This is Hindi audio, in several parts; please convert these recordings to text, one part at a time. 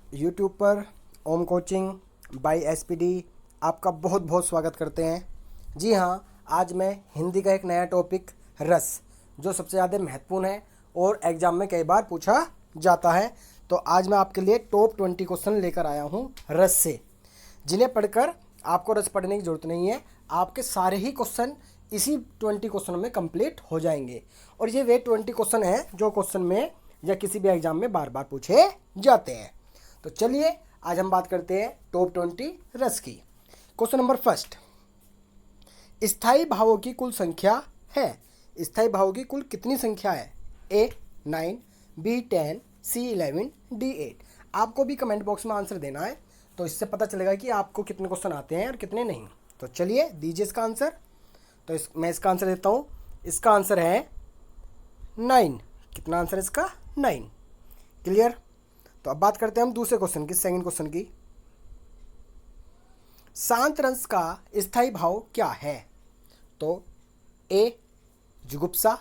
यूट्यूब पर ओम कोचिंग बाय एसपीडी आपका बहुत बहुत स्वागत करते हैं। जी हाँ, आज मैं हिंदी का एक नया टॉपिक रस, जो सबसे ज़्यादा महत्वपूर्ण है और एग्ज़ाम में कई बार पूछा जाता है, तो आज मैं आपके लिए टॉप 20 क्वेश्चन लेकर आया हूँ रस से, जिन्हें पढ़कर आपको रस पढ़ने की ज़रूरत नहीं है। आपके सारे ही क्वेश्चन इसी 20 क्वेश्चन में कंप्लीट हो जाएंगे और ये वे 20 क्वेश्चन हैं जो क्वेश्चन में या किसी भी एग्ज़ाम में बार बार पूछे जाते हैं। तो चलिए आज हम बात करते हैं टॉप 20 रस की। क्वेश्चन नंबर फर्स्ट, स्थायी भावों की कुल संख्या है। स्थायी भावों की कुल कितनी संख्या है? ए 9, बी 10, सी 11, डी 8। आपको भी कमेंट बॉक्स में आंसर देना है, तो इससे पता चलेगा कि आपको कितने क्वेश्चन आते हैं और कितने नहीं। तो चलिए दीजिए इसका आंसर। तो मैं इसका आंसर देता हूँ। इसका आंसर है 9। कितना आंसर है इसका? 9। क्लियर। तो अब बात करते हैं हम दूसरे क्वेश्चन की, सेकंड क्वेश्चन की। शांत रस का स्थायी भाव क्या है? तो ए जुगुप्सा,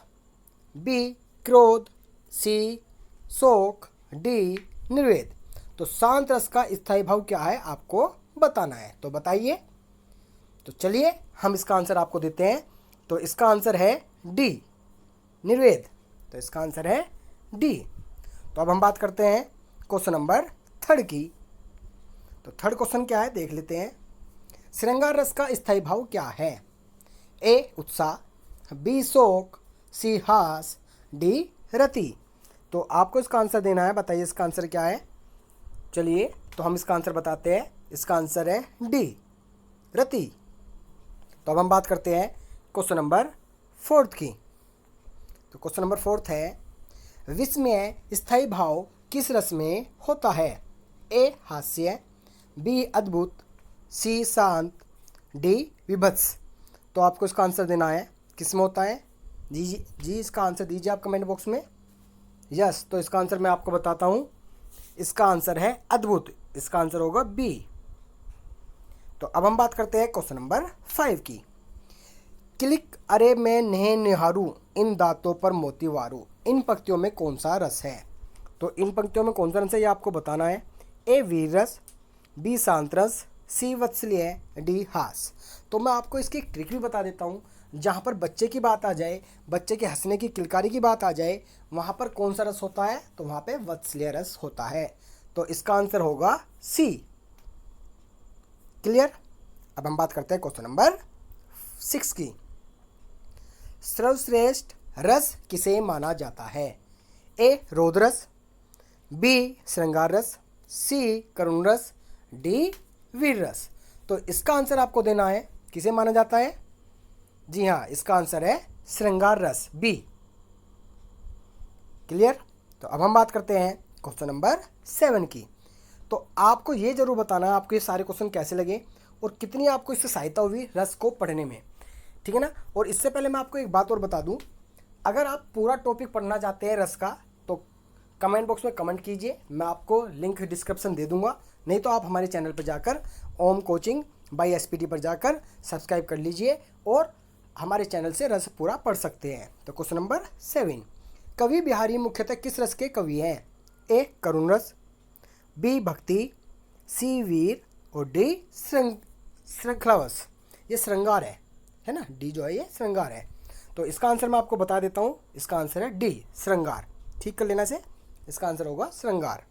बी क्रोध, सी शोक, डी निर्वेद। तो शांत रस का स्थायी भाव क्या है आपको बताना है, तो बताइए। तो चलिए हम इसका आंसर आपको देते हैं। तो इसका आंसर है डी निर्वेद। तो इसका आंसर है डी। तो अब हम बात करते हैं क्वेश्चन नंबर थर्ड की। तो थर्ड क्वेश्चन क्या है देख लेते हैं। श्रृंगार रस का स्थायी भाव क्या है? ए उत्साह, बी शोक, सी हास, डी रति। तो आपको इसका आंसर देना है। बताइए इसका आंसर क्या है। चलिए तो हम इसका आंसर बताते हैं। इसका आंसर है डी रति। तो अब हम बात करते हैं क्वेश्चन नंबर फोर्थ की। तो क्वेश्चन नंबर फोर्थ है, विस्मय स्थायी भाव किस रस में होता है? ए हास्य, बी अद्भुत, सी शांत, डी विभत्स। तो आपको इसका आंसर देना है। किस में होता है? जी इसका आंसर दीजिए आप कमेंट बॉक्स में। यस, तो इसका आंसर मैं आपको बताता हूँ। इसका आंसर है अद्भुत। इसका आंसर होगा बी। तो अब हम बात करते हैं क्वेश्चन नंबर 5 की। क्लिक अरे मैं नेह निहारू, इन दांतों पर मोती वारू। इन पंक्तियों में कौन सा रस है? तो इन पंक्तियों में कौन सा रस है ये आपको बताना है। ए वीर रस, बी शांत रस, सी वत्सलीय, डी हास। तो मैं आपको इसकी एक ट्रिक भी बता देता हूँ। जहाँ पर बच्चे की बात आ जाए, बच्चे के हंसने की किलकारी की बात आ जाए, वहाँ पर कौन सा रस होता है? तो वहाँ पे वत्सलीय रस होता है। तो इसका आंसर होगा सी। क्लियर। अब हम बात करते हैं क्वेश्चन नंबर 6 की। सर्वश्रेष्ठ रस किसे माना जाता है? ए रोद रस, बी श्रृंगार रस, सी करुण रस, डी वीर रस। तो इसका आंसर आपको देना है। किसे माना जाता है? जी हाँ, इसका आंसर है श्रृंगार रस, बी। क्लियर। तो अब हम बात करते हैं क्वेश्चन नंबर 7 की। तो आपको ये जरूर बताना है आपको ये सारे क्वेश्चन कैसे लगे और कितनी आपको इससे सहायता हुई रस को पढ़ने में, ठीक है ना। और इससे पहले मैं आपको एक बात और बता दूं, अगर आप पूरा टॉपिक पढ़ना चाहते हैं रस का तो कमेंट बॉक्स में कमेंट कीजिए, मैं आपको लिंक डिस्क्रिप्शन दे दूंगा। नहीं तो आप हमारे चैनल पर जाकर ओम कोचिंग बाय एसपीडी पर जाकर सब्सक्राइब कर लीजिए और हमारे चैनल से रस पूरा पढ़ सकते हैं। तो क्वेश्चन नंबर 7, कवि बिहारी मुख्यतः किस रस के कवि हैं? ए करुण रस, बी भक्ति, सी वीर और डी श्रृंखलावश। ये श्रृंगार है ना। डी जो है ये श्रृंगार है। तो इसका आंसर मैं आपको बता देता हूँ। इसका आंसर है डी श्रृंगार। ठीक कर लेना से। इसका आंसर होगा श्रृंगार।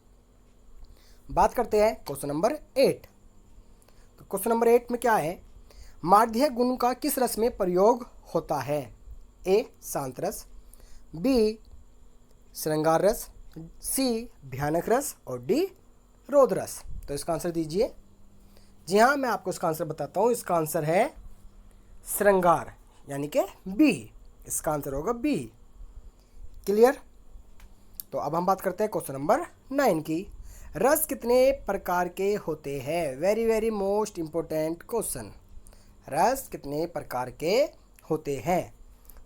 बात करते हैं क्वेश्चन नंबर 8। तो क्वेश्चन नंबर 8 में क्या है? माध्यक गुण का किस रस में प्रयोग होता है? ए शांत रस, बी श्रृंगार रस, सी भयानक रस और डी रोद रस। तो इसका आंसर दीजिए। जी हाँ, मैं आपको इसका आंसर बताता हूँ। इसका आंसर है श्रृंगार, यानी कि बी। इसका आंसर होगा बी। क्लियर। तो अब हम बात करते हैं क्वेश्चन नंबर 9 की। रस कितने प्रकार के होते हैं? Very very most important question. रस कितने प्रकार के होते हैं?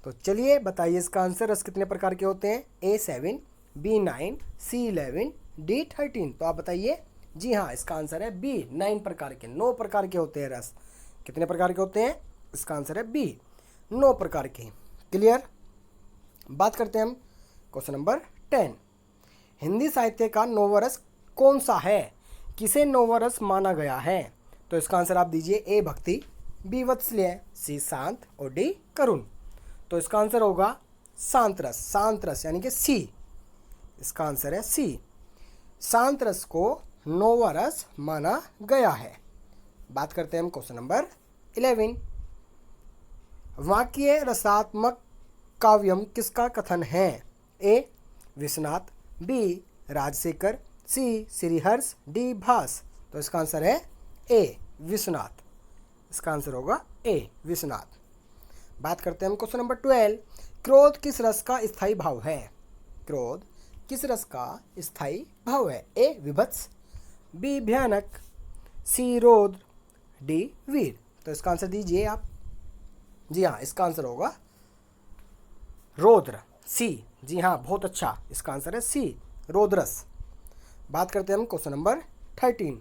तो चलिए बताइए इसका आंसर। रस कितने प्रकार के होते हैं? ए 7, बी 9, सी 11, डी 13। तो आप बताइए। जी हाँ, इसका आंसर है बी। 9 प्रकार के, 9 प्रकार के होते हैं रस। कितने प्रकार के होते हैं? इसका आंसर है बी, 9 प्रकार के। क्लियर। बात करते हैं हम क्वेश्चन नंबर 10। हिंदी साहित्य का नौवा रस कौन सा है? किसे नवरस माना गया है? तो इसका आंसर आप दीजिए ए भक्ति, बी वात्सल्य, सी शांत और डी करुण। तो इसका आंसर होगा शांत रस, शांत रस यानी कि सी। इसका आंसर है सी, शांत रस को नौवा रस माना गया है। बात करते हैं हम क्वेश्चन नंबर 11। वाक्य रसात्मक काव्यम किसका कथन है? ए विश्वनाथ, बी राजशेखर, सी श्रीहर्ष, डी भास। तो इसका आंसर है ए विश्वनाथ। इसका आंसर होगा ए विश्वनाथ। बात करते हैं हम क्वेश्चन नंबर 12। क्रोध किस रस का स्थायी भाव है? क्रोध किस रस का स्थायी भाव है? ए विभत्स, बी भयानक, सी रौद्र, डी वीर। तो इसका आंसर दीजिए आप। जी हाँ, इसका आंसर होगा रौद्र, सी। जी हाँ, बहुत अच्छा, इसका आंसर है सी रौद्रस। बात करते हैं हम क्वेश्चन नंबर 13।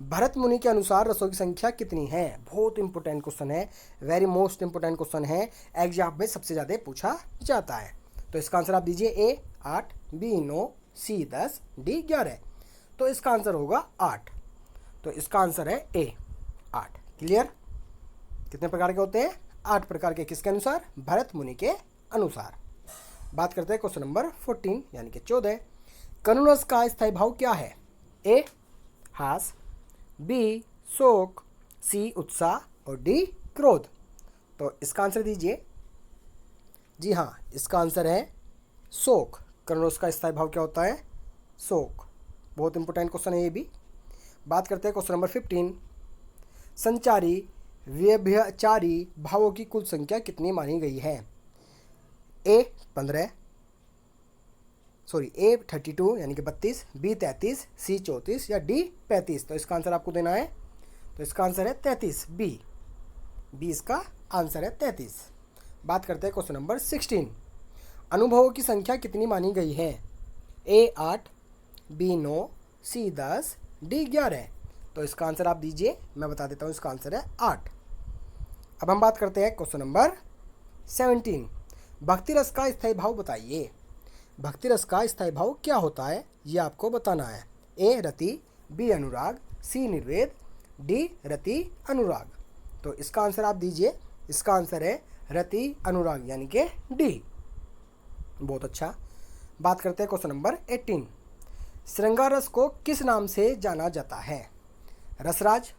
भरत मुनि के अनुसार रसों की संख्या कितनी है? बहुत इंपॉर्टेंट क्वेश्चन है, वेरी मोस्ट इंपॉर्टेंट क्वेश्चन है, एग्जाम में सबसे ज़्यादा पूछा जाता है। तो इसका आंसर आप दीजिए ए 8, बी 9, सी 10, डी 11। तो इसका आंसर होगा 8। तो इसका आंसर है ए 8। क्लियर? कितने प्रकार के होते हैं? 8 प्रकार के। किसके अनुसार? भरत मुनि के अनुसार। बात करते हैं क्वेश्चन नंबर 14 यानी कि 14। करुण रस का स्थायी भाव क्या है? ए हास, बी शोक, सी उत्साह और डी क्रोध। तो इसका आंसर दीजिए। जी हाँ, इसका आंसर है शोक। करुण रस का स्थायी भाव क्या होता है? शोक। बहुत इंपॉर्टेंट क्वेश्चन है ये भी। बात करते हैं क्वेश्चन नंबर 15। संचारी व्यभिचारी भावों की कुल संख्या कितनी मानी गई है? ए 15, ए 32 यानी कि 32, बी 33, सी 34 या डी 35। तो इसका आंसर आपको देना है। तो इसका आंसर है 33, बी इसका आंसर है 33। बात करते हैं क्वेश्चन नंबर 16। अनुभवों की संख्या कितनी मानी गई है? ए 8, बी 9, सी 10, डी 11। तो इसका आंसर आप दीजिए, मैं बता देता हूँ। इसका आंसर है 8। अब हम बात करते हैं क्वेश्चन नंबर 17। भक्ति रस का स्थायी भाव बताइए। भक्ति रस का स्थायी भाव क्या होता है, ये आपको बताना है। ए रति, बी अनुराग, सी निर्वेद, डी रति अनुराग। तो इसका आंसर आप दीजिए। इसका आंसर है रति अनुराग यानी कि डी। बहुत अच्छा। बात करते हैं क्वेश्चन नंबर 18। श्रृंगार रस को किस नाम से जाना जाता है? रसराज,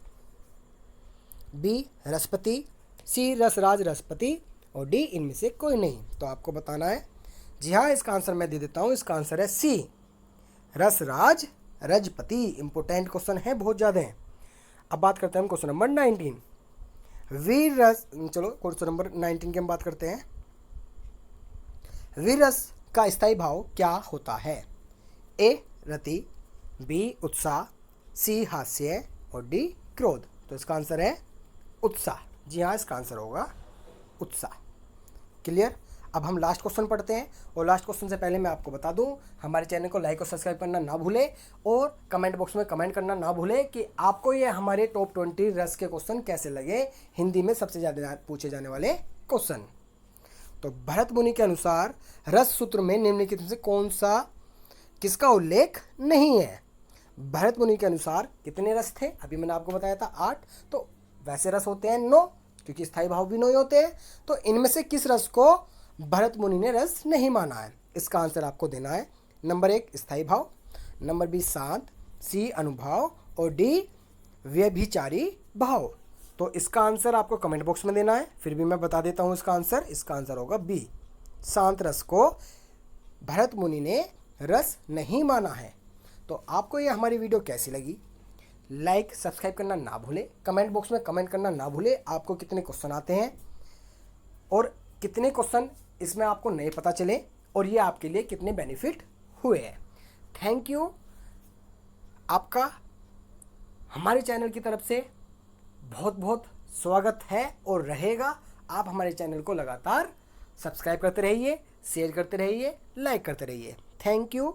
बी रसपति, सी रसराज रसपति और डी इनमें से कोई नहीं। तो आपको बताना है। जी हाँ, इसका आंसर मैं दे देता हूँ। इसका आंसर है सी रसराज रजपति। इंपोर्टेंट क्वेश्चन है, बहुत ज़्यादा है। अब बात करते हैं हम क्वेश्चन नंबर 19। वीर रस, चलो क्वेश्चन नंबर 19 की हम बात करते हैं। वीर रस का स्थायी भाव क्या होता है? ए रति, बी उत्साह, सी हास्य और डी क्रोध। तो इसका आंसर है उत्साह। जी हाँ, इसका आंसर होगा उत्साह। क्लियर? अब हम लास्ट क्वेश्चन पढ़ते हैं, और लास्ट क्वेश्चन से पहले मैं आपको बता दूं, हमारे चैनल को लाइक और सब्सक्राइब करना ना भूलें, और कमेंट बॉक्स में कमेंट करना ना भूलें कि आपको ये हमारे टॉप 20 रस के क्वेश्चन कैसे लगे, हिंदी में सबसे ज़्यादा पूछे जाने वाले क्वेश्चन। तो भरत मुनि के अनुसार रस सूत्र में निम्नलिखित में से कौन सा किसका उल्लेख नहीं है? भरत मुनि के अनुसार कितने रस थे? अभी मैंने आपको बताया था 8। तो वैसे रस होते हैं 9, क्योंकि स्थायी भाव भी 9 ही होते हैं। तो इनमें से किस रस को भरत मुनि ने रस नहीं माना है? इसका आंसर आपको देना है। नंबर 1 स्थायी भाव, नंबर 2 शांत, सी अनुभव और डी व्यभिचारी भाव। तो इसका आंसर आपको कमेंट बॉक्स में देना है। फिर भी मैं बता देता हूँ इसका आंसर। इसका आंसर होगा बी, शांत रस को भरत मुनि ने रस नहीं माना है। तो आपको ये हमारी वीडियो कैसी लगी? लाइक सब्सक्राइब करना ना भूलें, कमेंट बॉक्स में कमेंट करना ना भूलें आपको कितने क्वेश्चन आते हैं और कितने क्वेश्चन इसमें आपको नहीं पता चले, और ये आपके लिए कितने बेनिफिट हुए हैं। Thank you. आपका हमारे चैनल की तरफ से बहुत बहुत स्वागत है और रहेगा। आप हमारे चैनल को लगातार सब्सक्राइब करते रहिए, शेयर करते रहिए, लाइक करते रहिए। Thank you.